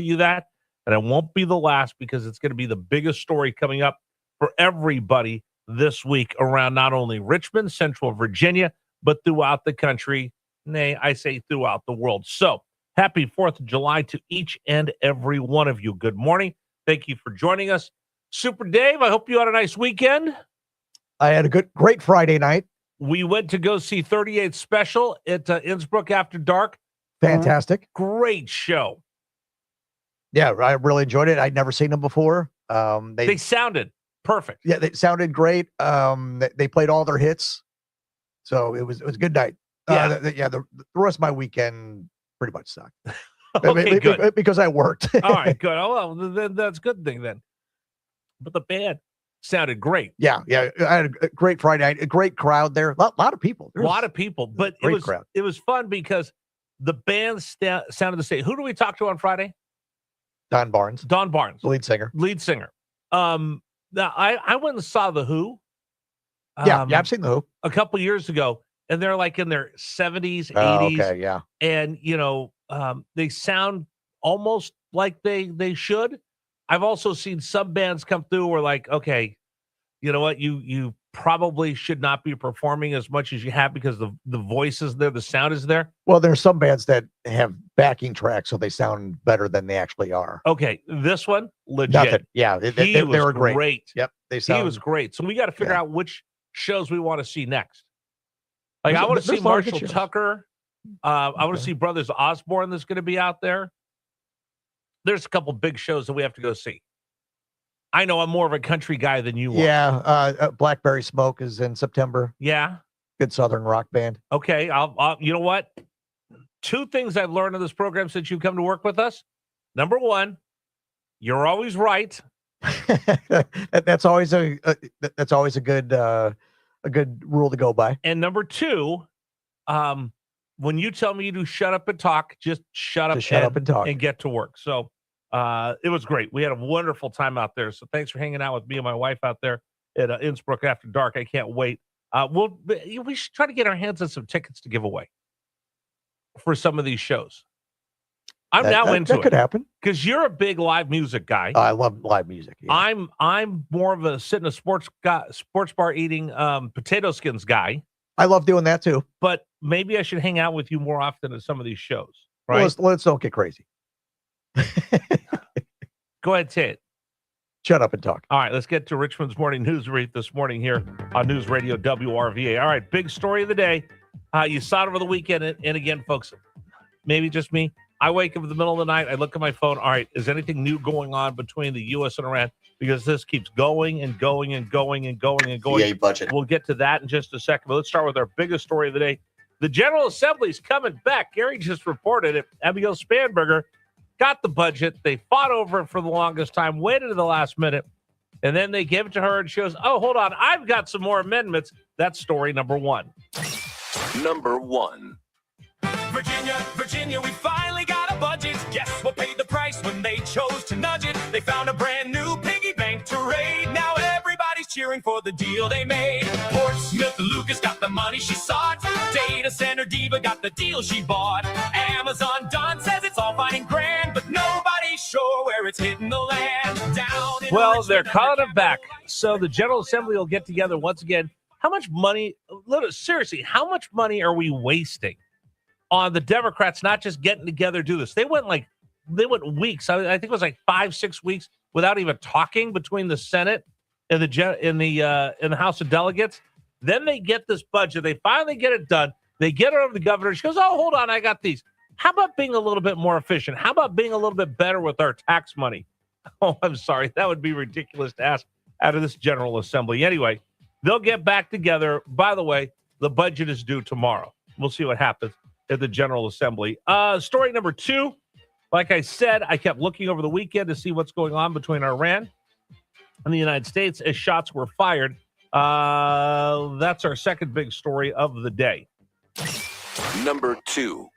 you that, and it won't be the last because it's going to be the biggest story coming up for everybody this week around not only Richmond, Central Virginia, but throughout the country. Nay, I say throughout the world. So happy 4th of July to each and every one of you. Good morning. Thank you for joining us. Super Dave, I hope you had a nice weekend. I had a great Friday night. We went to go see 38 Special at Innsbruck After Dark. Fantastic. Great show. Yeah, I really enjoyed it. I'd never seen them before. They sounded perfect. Yeah, they sounded great. They played all their hits. So it was a good night. Yeah. The rest of my weekend pretty much sucked. Okay, good. Because I worked. All right, good. Oh, well, then that's a good thing then. But the band sounded great. Yeah. I had a great Friday night, a great crowd there. A lot of people. A lot of people, but it was fun because the band sounded the same. Who do we talk to on Friday? Don Barnes, lead singer. Now I went and saw the Who. Yeah, I've seen the Who a couple years ago, and they're like in their 70s, 80s. Okay, yeah. And they sound almost like they should. I've also seen some bands come through where like, okay, you know what, you probably should not be performing as much as you have because the voice is there, the sound is there. Well, there's some bands that have backing tracks, so they sound better than they actually are. Okay, this one, legit. Nothing. Yeah, they were great. Yep, he was great. So we got to figure out which shows we want to see next. Like, I want to see Marshall Tucker. I want to see Brothers Osborne that's going to be out there. There's a couple big shows that we have to go see. I know I'm more of a country guy than you are. Yeah, Blackberry Smoke is in September. Yeah. Good Southern rock band. Okay, I'll you know what? 2 things I've learned in this program since you've come to work with us. Number 1, you're always right. That's always a good rule to go by. And number 2, when you tell me to shut up and talk, just shut up and talk and get to work. So it was great. We had a wonderful time out there. So thanks for hanging out with me and my wife out there at Innsbruck After Dark. I can't wait. We should try to get our hands on some tickets to give away for some of these shows. That could happen because you're a big live music guy. I love live music. Yeah. I'm more of a sitting a sports bar eating potato skins guy. I love doing that too. But maybe I should hang out with you more often at some of these shows. Right? Well, let's don't get crazy. Go ahead, say it. Shut up and talk. All right, let's get to Richmond's Morning News Read this morning here on News Radio WRVA. All right, big story of the day. You saw it over the weekend. And again, folks, maybe just me. I wake up in the middle of the night. I look at my phone. All right, is anything new going on between the U.S. and Iran? Because this keeps going and going and going and going and going. VA budget. We'll get to that in just a second. But let's start with our biggest story of the day. The General Assembly is coming back. Gary just reported it. Abigail Spanberger got the budget. They fought over it for the longest time, waited to the last minute, and then they gave it to her, and she goes, oh, hold on, I've got some more amendments. That's story number 1. Number 1. Virginia, we finally got a budget. Guess what paid the price when they chose to nudge it? They found a brand new piggy bank to raid. Now everybody's cheering for the deal they made. Portsmouth Lucas got the money she sought. Data center Diva got the deal she bought. Amazon Don says it's all fine and grand, but nobody's sure where it's hitting the land. Well, they're calling it back. So the General Assembly will get together once again. How much money, seriously, how much money are we wasting on the Democrats not just getting together to do this? They went weeks. I think it was like 5-6 weeks without even talking between the Senate and the House of Delegates. Then they get this budget. They finally get it done. They get it over to the governor. She goes, oh, hold on, I got these. How about being a little bit more efficient? How about being a little bit better with our tax money? Oh, I'm sorry. That would be ridiculous to ask out of this General Assembly. Anyway, they'll get back together. By the way, the budget is due tomorrow. We'll see what happens at the General Assembly. Story number 2, like I said, I kept looking over the weekend to see what's going on between Iran and the United States as shots were fired. That's our second big story of the day. Number 2.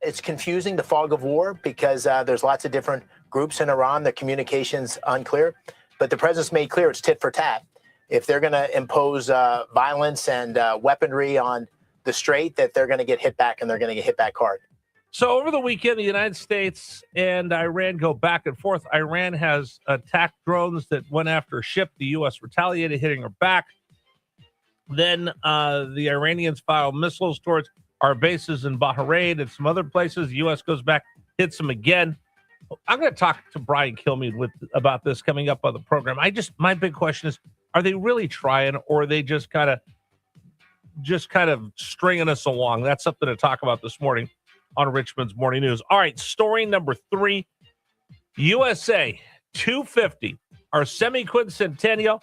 It's confusing, the fog of war, because there's lots of different groups in Iran. The communication's unclear. But the president's made clear it's tit for tat. If they're going to impose violence and weaponry on the strait, that they're going to get hit back, and they're going to get hit back hard. So over the weekend, the United States and Iran go back and forth. Iran has attacked drones that went after a ship. The U.S. retaliated, hitting her back. Then the Iranians fire missiles towards our bases in Bahrain and some other places. The U.S. goes back, hits them again. I'm going to talk to Brian Kilmeade about this coming up on the program. My big question is, are they really trying, or are they just kind of stringing us along? That's something to talk about this morning on Richmond's Morning News. All right, story number 3, USA 250, our semi-quincentennial,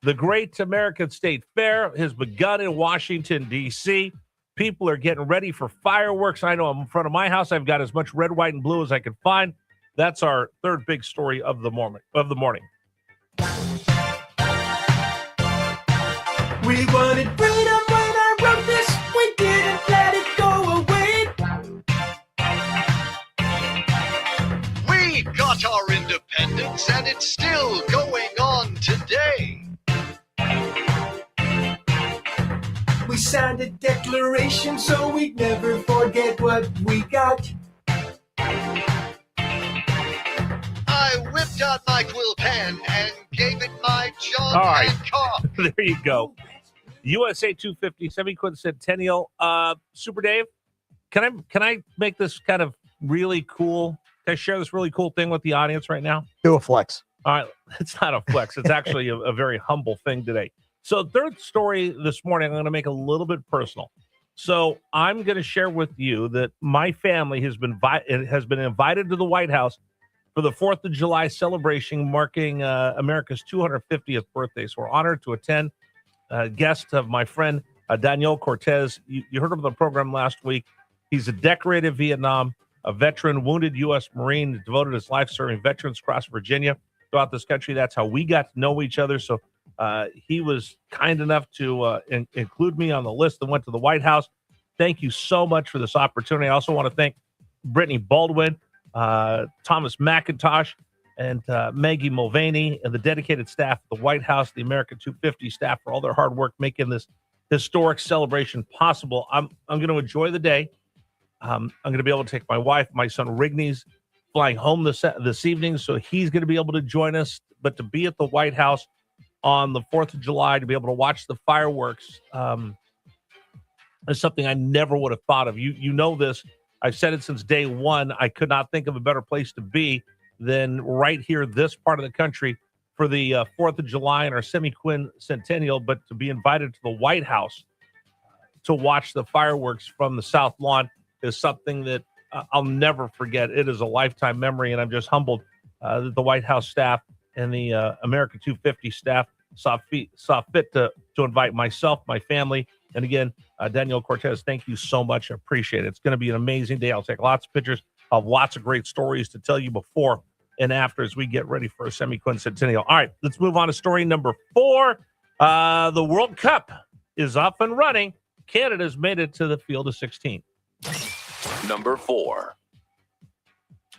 the Great American State Fair has begun in Washington, D.C. People are getting ready for fireworks. I know in front of my house, I've got as much red, white, and blue as I can find. That's our third big story of the morning. We wanted freedom when I wrote this. We didn't let it go away. We got our independence and it's still going on today. We signed a declaration so we'd never forget what we got. I whipped out my quill pen and gave it my John All right. Hancock. There you go. USA 250 semi-quincentennial. Super Dave, can I make this kind of really cool? Can I share this really cool thing with the audience right now? Do a flex. All right, it's not a flex. It's actually a very humble thing today. So third story this morning, I'm going to make a little bit personal. So I'm going to share with you that my family has been invited to the White House for the 4th of July celebration marking America's 250th birthday. So we're honored to attend. Guest of my friend Daniel Cortez. You heard of the program last week. He's a decorated Vietnam, a veteran, wounded U.S. Marine, devoted his life serving veterans across Virginia throughout this country. That's how we got to know each other. So he was kind enough to include me on the list and went to the White House. Thank you so much for this opportunity. I also want to thank Brittany Baldwin, Thomas McIntosh, and Maggie Mulvaney, and the dedicated staff at the White House, the American 250 staff, for all their hard work making this historic celebration possible. I'm going to enjoy the day. I'm going to be able to take my wife, my son Rigney's flying home this evening, so he's going to be able to join us. But to be at the White House on the 4th of July, to be able to watch the fireworks, is something I never would have thought of. You know this. I've said it since day one. I could not think of a better place to be than right here, this part of the country, for the 4th of July and our semi-quincentennial, but to be invited to the White House to watch the fireworks from the South Lawn is something that I'll never forget. It is a lifetime memory, and I'm just humbled that the White House staff and the American 250 staff saw fit to invite myself, my family, and again, Daniel Cortez. Thank you so much. I appreciate it. It's going to be an amazing day. I'll take lots of pictures. I'll have lots of great stories to tell you before and after as we get ready for a semi-quincentennial. All right, let's move on to story number 4. The World Cup is up and running. Canada's made it to the field of 16. Number 4.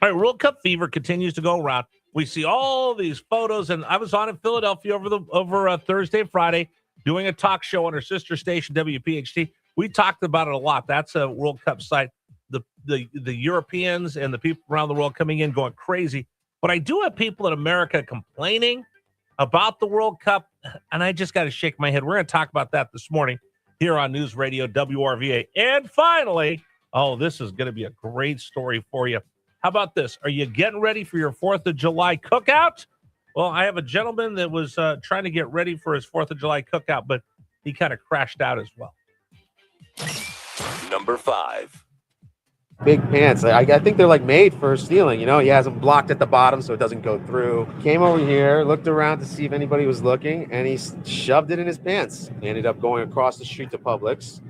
All right, World Cup fever continues to go around. We see all these photos, and I was on in Philadelphia over Thursday and Friday doing a talk show on our sister station, WPHT. We talked about it a lot. That's a World Cup site. The Europeans and the people around the world coming in going crazy. But I do have people in America complaining about the World Cup, and I just got to shake my head. We're going to talk about that this morning here on News Radio WRVA. And finally, this is going to be a great story for you. How about this? Are you getting ready for your 4th of July cookout? Well, I have a gentleman that was trying to get ready for his 4th of July cookout, but he kind of crashed out as well. Number 5. Big pants. I think they're like made for stealing. You know, he has them blocked at the bottom so it doesn't go through. Came over here, looked around to see if anybody was looking, and he shoved it in his pants. He ended up going across the street to Publix.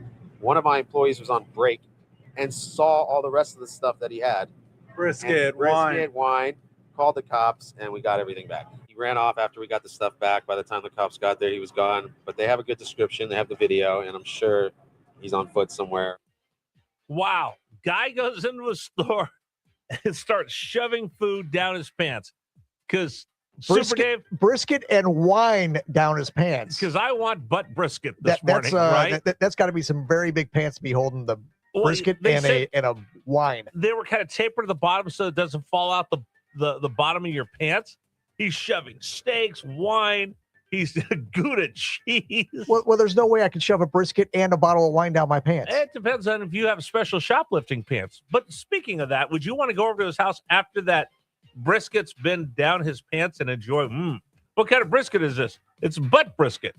One of my employees was on break and saw all the rest of the stuff that he had. Brisket, wine, called the cops, and we got everything back. He ran off after we got the stuff back. By the time the cops got there, he was gone. But they have a good description. They have the video, and I'm sure he's on foot somewhere. Wow. Guy goes into a store and starts shoving food down his pants because brisket and wine down his pants. Because I want butt brisket this morning, right? That's got to be some very big pants to be holding the Well, brisket they and said a wine. they were kind of tapered to the bottom so it doesn't fall out the bottom of your pants. He's shoving steaks, wine. He's Gouda cheese. Well, there's no way I can shove a brisket and a bottle of wine down my pants. It depends on if you have special shoplifting pants. But speaking of that, would you want to go over to his house after that brisket's been down his pants and enjoy? What kind of brisket is this? It's butt brisket.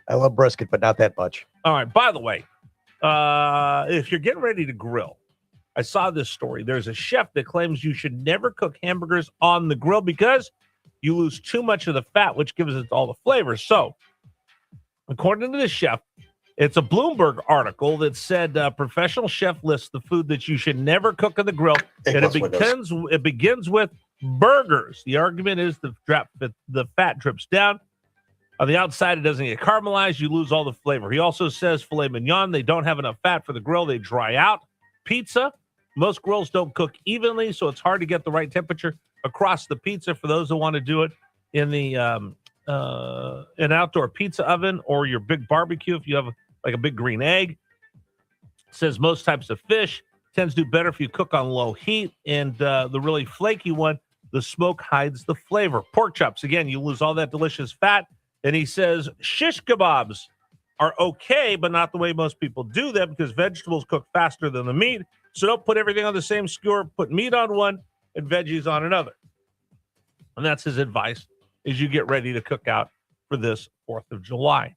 I love brisket, but not that much. All right. By the way, if you're getting ready to grill, I saw this story. There's a chef that claims you should never cook hamburgers on the grill because you lose too much of the fat, which gives it all the flavors. So, according to this chef, it's a Bloomberg article that said professional chef lists the food that you should never cook on the grill, and it begins with burgers. The argument is the fat drips down. On the outside, it doesn't get caramelized. You lose all the flavor. He also says filet mignon, they don't have enough fat for the grill. They dry out. Pizza, most grills don't cook evenly, so it's hard to get the right temperature across the pizza for those that want to do it in the an outdoor pizza oven or your big barbecue if you have like a big green egg. It says most types of fish tends to do better if you cook on low heat, and the really flaky one, the smoke hides the flavor. Pork chops, again, you lose all that delicious fat. And he says shish kebabs are okay, but not the way most people do them because vegetables cook faster than the meat. So don't put everything on the same skewer. Put meat on one and veggies on another. And that's his advice as you get ready to cook out for this 4th of July.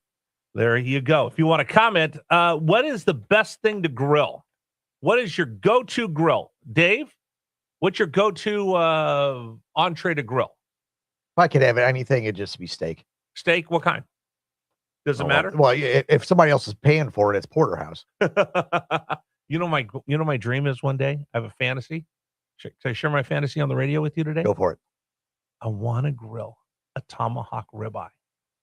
There you go. If you want to comment, what is the best thing to grill? What is your go-to grill? Dave, what's your go-to entree to grill? If I could have anything, it'd just be steak. Steak? What kind? Does it matter? Well, if somebody else is paying for it, it's porterhouse. You know my dream is one day I have a fantasy. Should I share my fantasy on the radio with you today? Go for it. I want to grill a tomahawk ribeye.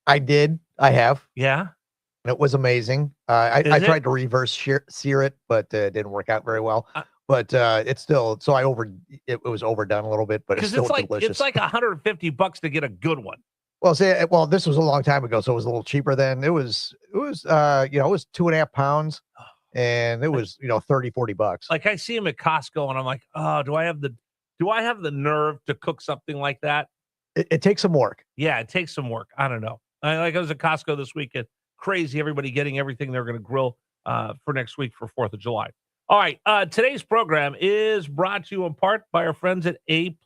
I did. I have. Yeah. And it was amazing. I tried to reverse sear it, but it didn't work out very well. But it's still so it was overdone a little bit, but it's still delicious. It's like $150 to get a good one. Well, this was a long time ago, so it was a little cheaper then. It was 2.5 pounds, and it was $30-$40. Like I see him at Costco, and I'm like, oh, do I have the nerve to cook something like that? It takes some work. Yeah, it takes some work. I don't know. I was at Costco this weekend. Crazy, everybody getting everything they're going to grill for next week for 4th of July. All right, today's program is brought to you in part by our friends at A+